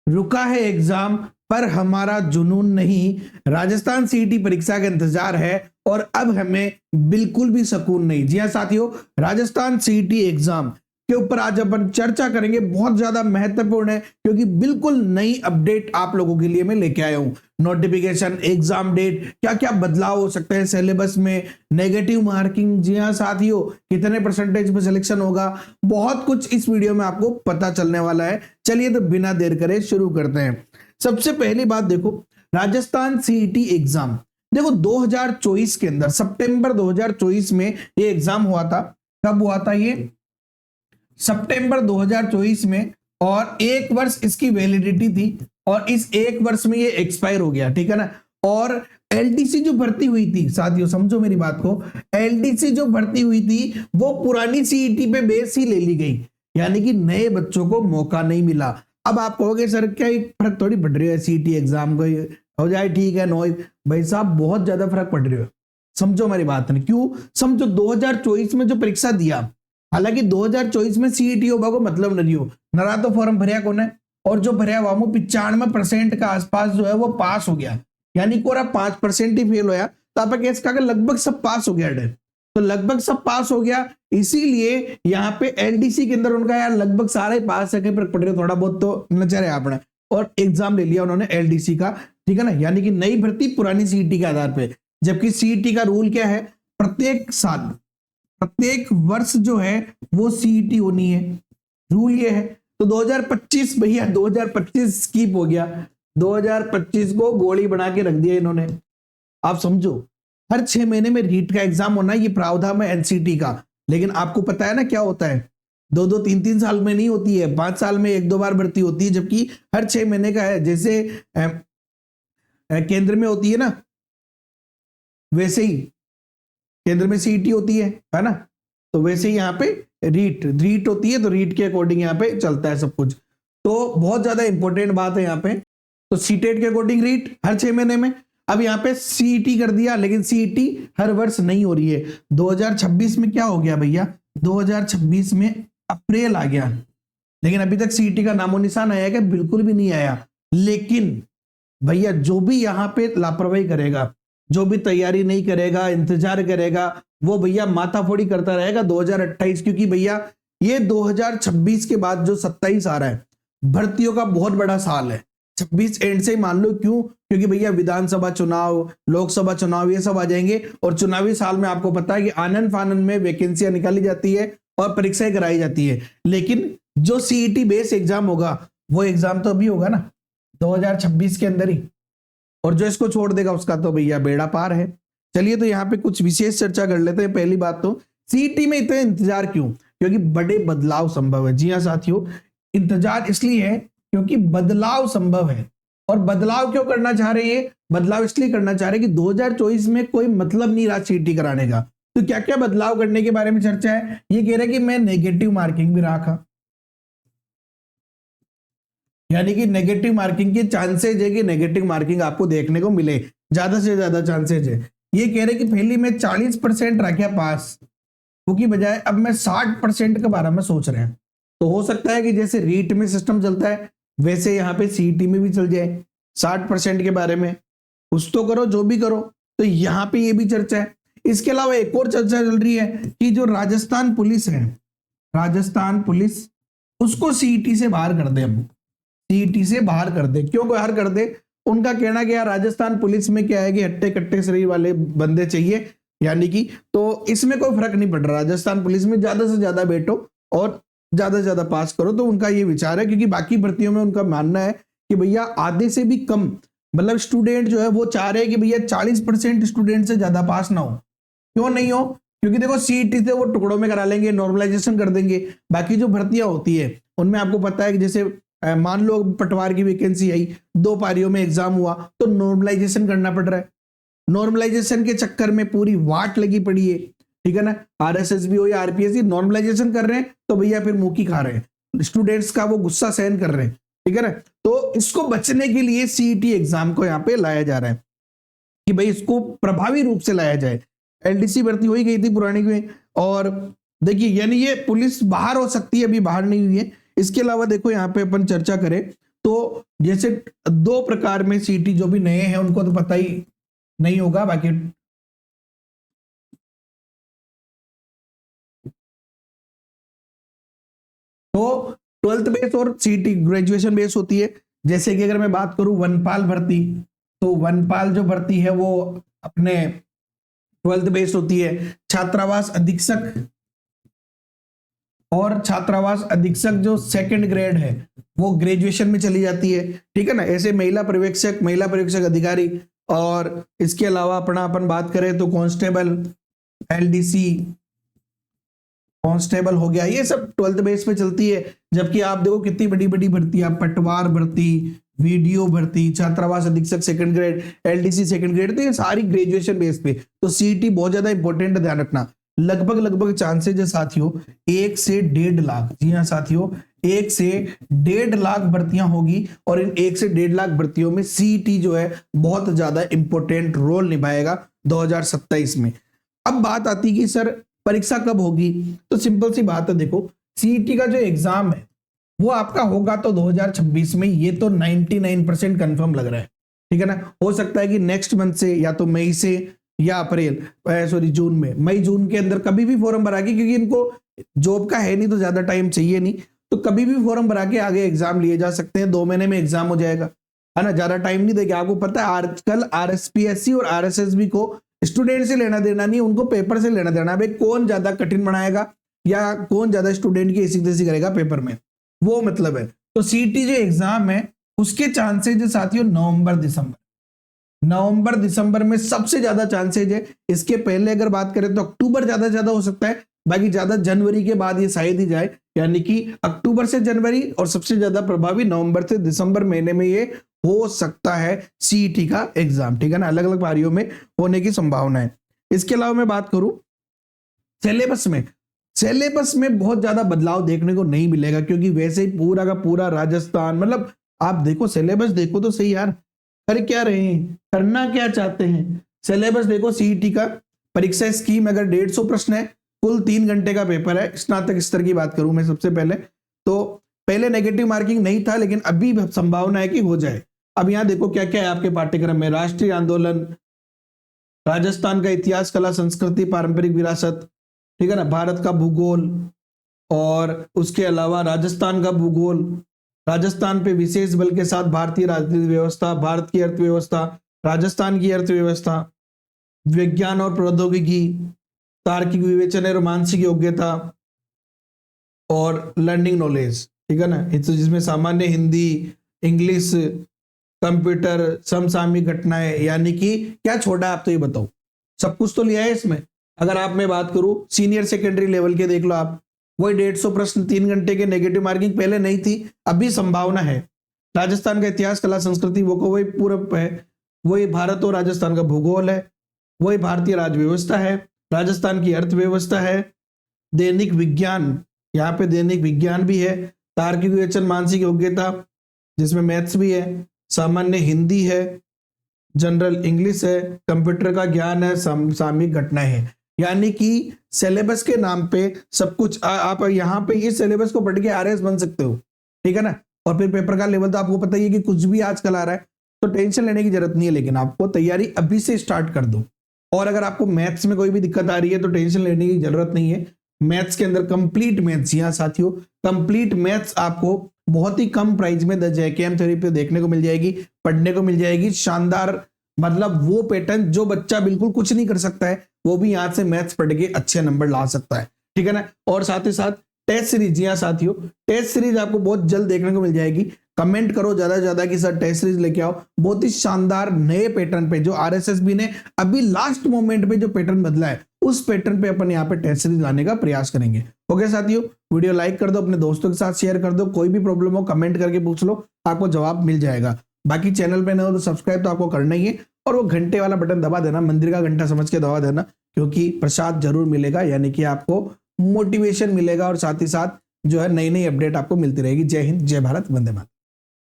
रुका है एग्जाम पर हमारा जुनून नहीं, राजस्थान सीईटी परीक्षा का इंतजार है और अब हमें बिल्कुल भी सुकून नहीं। जी हाँ साथियों, राजस्थान सीईटी एग्जाम के ऊपर आज अपन चर्चा करेंगे। बहुत ज्यादा महत्वपूर्ण है क्योंकि बिल्कुल नई अपडेट आप लोगों के लिए मैं लेके आया हूं। नोटिफिकेशन, एग्जाम डेट, क्या क्या बदलाव हो सकते हैं सिलेबस में, नेगेटिव मार्किंग, जी हाँ साथियों, कितने परसेंटेज पे सिलेक्शन होगा, बहुत कुछ इस वीडियो में आपको पता चलने वाला है। चलिए तो बिना देर करे शुरू करते हैं। सबसे पहली बात देखो, राजस्थान सीईटी एग्जाम देखो 2024 के अंदर सितंबर 2024 में ये एग्जाम हुआ था। कब हुआ था ये? सितंबर 2024 में। और एक वर्ष इसकी वैलिडिटी थी और इस एक वर्ष में ये एक्सपायर हो गया, ठीक है ना। और एलडीसी जो भर्ती हुई थी साथियों, समझो मेरी बात को, एलडीसी जो भर्ती हुई थी वो पुरानी सीईटी पे बेस ही ले ली गई, यानी कि नए बच्चों को मौका नहीं मिला। अब आप कहोगे सर क्या फर्क थोड़ी पड़ रही है, सीईटी एग्जाम को हो जाए ठीक है, नो भाई साहब बहुत ज्यादा फर्क पड़ रही है। समझो मेरी बात नहीं, क्यों समझो, 2024 में जो परीक्षा दिया, हालांकि 2024 में सीईटी होगा को मतलब नहीं हो, नरा तो फॉर्म भरिया कौन है, और जो भरिया हुआ वो 95% का आसपास जो है वो पास हो गया, यानी कोरा 5% ही फेल होया, तो आप केस का लगभग सब पास हो गया डे। तो लगभग सब पास हो गया, इसीलिए यहाँ पे एलडीसी के अंदर उनका यार लगभग सारे पास है, फर्क पड़ रहे, थोड़ा बहुत तो नजर है आपने, और एग्जाम ले लिया उन्होंने एलडीसी का, ठीक है ना, यानी कि नई भर्ती पुरानी सीईटी के आधार पे। जबकि सीईटी का रूल क्या है, प्रत्येक साल प्रत्येक वर्ष जो है वो सीईटी होनी है, रूल ये है। तो 2025 भैया 2025 स्किप हो गया, 2025 को गोली बना के रख दिया इन्होंने। आप समझो, हर 6 महीने में रीट का एग्जाम होना, ये प्रावधान है एनसीटी का, लेकिन आपको पता है ना क्या होता है, 2-2 3-3 साल में नहीं होती है, 5 साल में 1-2 बार भर्ती होती है, जबकि हर 6 महीने का है। जैसे केंद्र में होती है ना, वैसे ही केंद्र में सीईटी होती है ना, तो वैसे ही यहाँ पे रीट होती है, तो रीट के अकॉर्डिंग यहाँ पे चलता है सब कुछ। तो बहुत ज्यादा इंपॉर्टेंट बात है यहाँ पे। तो सीटेट के अकॉर्डिंग रीट हर 6 महीने में, अब यहाँ पे सीईटी कर दिया, लेकिन सीईटी हर वर्ष नहीं हो रही है। 2026 में क्या हो गया भैया, 2026 में अप्रैल आ गया, लेकिन अभी तक सीईटी का नामो निशान आया क्या? बिल्कुल भी नहीं आया। लेकिन भैया जो भी यहाँ पे लापरवाही करेगा, जो भी तैयारी नहीं करेगा, इंतजार करेगा, वो भैया माथाफोड़ी करता रहेगा 2028, क्योंकि भैया ये 2026 के बाद जो 27 आ रहा है, भर्तियों का बहुत बड़ा साल है। 26 एंड से ही मान लो, क्यों? क्योंकि भैया विधानसभा चुनाव, लोकसभा चुनाव, ये सब आ जाएंगे, और चुनावी साल में आपको पता है कि आनन फानन में वैकेंसियां निकाली जाती है और परीक्षाएं कराई जाती है। लेकिन जो सीईटी बेस एग्जाम होगा, वो एग्जाम तो अभी होगा ना 2026 के अंदर ही, और जो इसको छोड़ देगा उसका तो भैया बेड़ा पार है। चलिए तो यहाँ पे कुछ विशेष चर्चा कर लेते हैं। पहली बात तो सीईटी में इतना इंतजार क्यों? क्योंकि बड़े बदलाव संभव है। जी हाँ साथियों, इंतजार इसलिए है क्योंकि बदलाव संभव है। और बदलाव क्यों करना चाह रहे हैं? बदलाव इसलिए करना चाह रहे हैं कि 2024 में कोई मतलब नहीं रहा सीईटी कराने का। तो क्या क्या बदलाव करने के बारे में चर्चा है? ये कह रहे हैं कि मैं नेगेटिव मार्किंग भी रखा, यानी कि नेगेटिव मार्किंग के चांसेज है कि नेगेटिव मार्किंग आपको देखने को मिले, ज्यादा से ज्यादा चांसेज है। ये कह रहे कि पहले मैं 40% रखा पास, उसकी बजाय अब मैं 60% के बारे में सोच रहे हैं। तो हो सकता है कि जैसे रीट में सिस्टम चलता है वैसे यहाँ पे सीईटी में भी चल जाए 60% के बारे में। कुछ तो करो, जो भी करो। तो यहाँ पे ये भी चर्चा है। इसके अलावा एक और चर्चा चल रही है कि जो राजस्थान पुलिस है, राजस्थान पुलिस, उसको सीईटी से बाहर कर दे। हम सीईटी से बाहर कर दे, क्यों बाहर कर दे? उनका कहना क्या, राजस्थान पुलिस में क्या है कि हट्टे कट्टे शरीर वाले बंदे चाहिए, यानी कि तो इसमें कोई फर्क नहीं पड़ रहा। राजस्थान पुलिस में ज्यादा से ज्यादा बैठो और ज्यादा से ज्यादा पास करो, तो उनका ये विचार है। क्योंकि बाकी भर्तियों में उनका मानना है कि भैया आधे से भी कम, मतलब स्टूडेंट जो है वो चाह रहे हैं कि भैया 40% स्टूडेंट से ज्यादा पास ना हो। क्यों नहीं हो? क्योंकि देखो सीईटी से वो टुकड़ों में करा लेंगे, नॉर्मलाइजेशन कर देंगे। बाकी जो भर्तियां होती है उनमें आपको पता है कि जैसे मान लो पटवार की वैकेंसी आई, 2 पारियों में एग्जाम हुआ, तो नॉर्मलाइजेशन करना पड़ रहा है। नॉर्मलाइजेशन के चक्कर में पूरी वाट लगी पड़ी है, ठीक है ना। आरएसएसबी हो या आरपीएससी, नॉर्मलाइजेशन कर रहे हैं तो भैया फिर मुंह खा रहे हैं, स्टूडेंट्स का वो गुस्सा सहन कर रहे हैं, ठीक है ना। तो इसको बचने के लिए सीईटी एग्जाम को यहाँ पे लाया जा रहा है कि भाई इसको प्रभावी रूप से लाया जाए। एलडीसी भर्ती हो ही गई थी पुरानी में, और देखिए यानी ये पुलिस बाहर हो सकती है, अभी बाहर नहीं हुई है। इसके अलावा देखो यहाँ पे अपन चर्चा करें तो जैसे दो प्रकार में सीटी, जो भी नए हैं उनको तो पता ही नहीं होगा, बाकी तो 12th बेस और सीटी ग्रेजुएशन बेस होती है। जैसे कि अगर मैं बात करूं वनपाल भर्ती, तो वनपाल जो भर्ती है वो अपने 12th बेस होती है। छात्रावास अधीक्षक और छात्रावास अधीक्षक जो सेकंड ग्रेड है वो ग्रेजुएशन में चली जाती है, ठीक है ना। ऐसे महिला पर्यवेक्षक अधिकारी, और इसके अलावा अपन बात करें तो कांस्टेबल, एलडीसी कांस्टेबल हो गया, ये सब 12th बेस पे चलती है। जबकि आप देखो कितनी बड़ी बड़ी भर्ती, आप पटवार भर्ती, वीडियो भर्ती, छात्रावास अधीक्षक second grade, LDC second grade, तो ये सारी ग्रेजुएशन बेस पे। तो सीईटी बहुत ज्यादा इंपॉर्टेंट है, ध्यान रखना। लगभग चांसेज है साथियों 1 से 1.5 लाख, जी हाँ साथियों 1 से 1.5 लाख भर्तियां होगी, और इन 1 से 1.5 लाख भर्तियों में सीईटी जो है बहुत ज्यादा इंपॉर्टेंट रोल निभाएगा 2027 में। अब बात आती है कि सर परीक्षा कब होगी, तो सिंपल सी बात है, देखो सीईटी का जो एग्जाम है वो आपका होगा तो 2026 में, ये तो 99% कंफर्म लग रहा है, ठीक है ना। हो सकता है कि नेक्स्ट मंथ से, या तो मई से या अप्रैल, सॉरी जून में, मई जून के अंदर कभी भी फॉर्म भरा के, क्योंकि इनको जॉब का है नहीं तो ज्यादा टाइम चाहिए नहीं, तो कभी भी फॉर्म भरा के आगे एग्जाम लिए जा सकते हैं। 2 महीने में एग्जाम हो जाएगा, है ना, ज्यादा टाइम नहीं देगा। आपको पता है आजकल आरएसपीएससी और आरएसएसबी को स्टूडेंट से लेना देना नहीं, उनको पेपर से लेना देना। भाई कौन ज्यादा कठिन बनाएगा या कौन ज्यादा स्टूडेंट की ऐसी तैसी करेगा पेपर में, वो मतलब है। तो सीईटी जो एग्जाम है उसके चांसेज है साथियों नवंबर दिसंबर में सबसे ज्यादा चांसेज है। इसके पहले अगर बात करें तो अक्टूबर ज्यादा हो सकता है, बाकी ज्यादा जनवरी के बाद ये शायद ही जाए, यानी कि अक्टूबर से जनवरी, और सबसे ज्यादा प्रभावी नवंबर से दिसंबर महीने में ये हो सकता है सीईटी का एग्जाम, ठीक है ना। अलग अलग पारियों में होने की संभावना है। इसके अलावा मैं बात करूं सिलेबस में बहुत ज्यादा बदलाव देखने को नहीं मिलेगा, क्योंकि वैसे ही पूरा का पूरा राजस्थान, मतलब आप देखो सिलेबस देखो तो सही यार, कर क्या रहे हैं, करना क्या चाहते हैं। सिलेबस देखो सीईटी का, परीक्षा स्कीम अगर 150 प्रश्न है, कुल 3 घंटे का पेपर है। स्नातक स्तर की बात करूं मैं सबसे पहले, तो पहले नेगेटिव मार्किंग नहीं था, लेकिन अभी संभावना है कि हो जाए। अब यहां देखो क्या क्या है आपके पाठ्यक्रम में, राष्ट्रीय आंदोलन, राजस्थान का इतिहास, कला, संस्कृति, पारंपरिक विरासत, ठीक है ना, भारत का भूगोल, और उसके अलावा राजस्थान का भूगोल, राजस्थान पे विशेष बल के साथ भारतीय राजनीतिक व्यवस्था, भारत की अर्थव्यवस्था, राजस्थान की अर्थव्यवस्था, विज्ञान और प्रौद्योगिकी, तार्किक विवेचन और मानसिक योग्यता, और लर्निंग नॉलेज, ठीक है ना, जिसमें सामान्य हिंदी, इंग्लिश, कंप्यूटर, समसामयिक घटनाएं, यानी कि क्या छोड़ा आप तो ये बताओ, सब कुछ तो लिया है इसमें। अगर आप मैं बात करूं सीनियर सेकेंडरी लेवल के, देख लो आप, वही 150 प्रश्न 3 घंटे के, नेगेटिव मार्किंग पहले नहीं थी, अभी संभावना है। राजस्थान का इतिहास, कला, संस्कृति, वो को वही पूरब है, वही भारत और राजस्थान का भूगोल है, वही भारतीय राज्य व्यवस्था है, राजस्थान की अर्थव्यवस्था है, दैनिक विज्ञान, यहाँ पे दैनिक विज्ञान भी है, तार्किक विवेचन, मानसिक योग्यता जिसमें मैथ्स भी है, सामान्य हिंदी है, जनरल इंग्लिश है, कंप्यूटर का ज्ञान है, सामयिक घटनाएं है। यानी कि सिलेबस के नाम पे सब कुछ आप यहाँ पे इस सिलेबस को पढ़ के आरएस बन सकते हो, ठीक है ना। और फिर पेपर का लेवल तो आपको पता ही है कि कुछ भी आजकल आ रहा है, तो टेंशन लेने की जरूरत नहीं है, लेकिन आपको तैयारी अभी से स्टार्ट कर दो। और अगर आपको मैथ्स में कोई भी दिक्कत आ रही है तो टेंशन लेने की जरूरत नहीं है। मैथ्स के अंदर कंप्लीट मैथ्स, यहाँ साथियों कंप्लीट मैथ्स आपको बहुत ही कम प्राइस में JKM थ्योरी पे देखने को मिल जाएगी, पढ़ने को मिल जाएगी। शानदार, मतलब वो पैटर्न जो बच्चा बिल्कुल कुछ नहीं कर सकता है वो भी यहाँ से मैथ्स पढ़ के अच्छे नंबर ला सकता है, ठीक है ना। और साथ ही साथ टेस्ट सीरीज, जी हाँ साथियों टेस्ट सीरीज आपको बहुत जल्द देखने को मिल जाएगी। कमेंट करो ज्यादा से ज्यादा कि सर टेस्ट सीरीज लेके आओ, बहुत ही शानदार नए पैटर्न पे, जो आरएसएसबी ने अभी लास्ट मोमेंट पे जो पैटर्न बदला है उस पैटर्न पे अपन यहाँ पे टेस्ट सीरीज लाने का प्रयास करेंगे। ओके साथियों, वीडियो लाइक कर दो, अपने दोस्तों के साथ शेयर कर दो, कोई भी प्रॉब्लम हो कमेंट करके पूछ लो, आपको जवाब मिल जाएगा। बाकी चैनल पे न हो तो सब्सक्राइब तो आपको करना ही है, और वो घंटे वाला बटन दबा देना, मंदिर का घंटा समझ के दबा देना, क्योंकि प्रसाद जरूर मिलेगा, यानी कि आपको मोटिवेशन मिलेगा, और साथ ही साथ जो है नई नई अपडेट आपको मिलती रहेगी। जय हिंद, जय भारत, वंदे मातरम।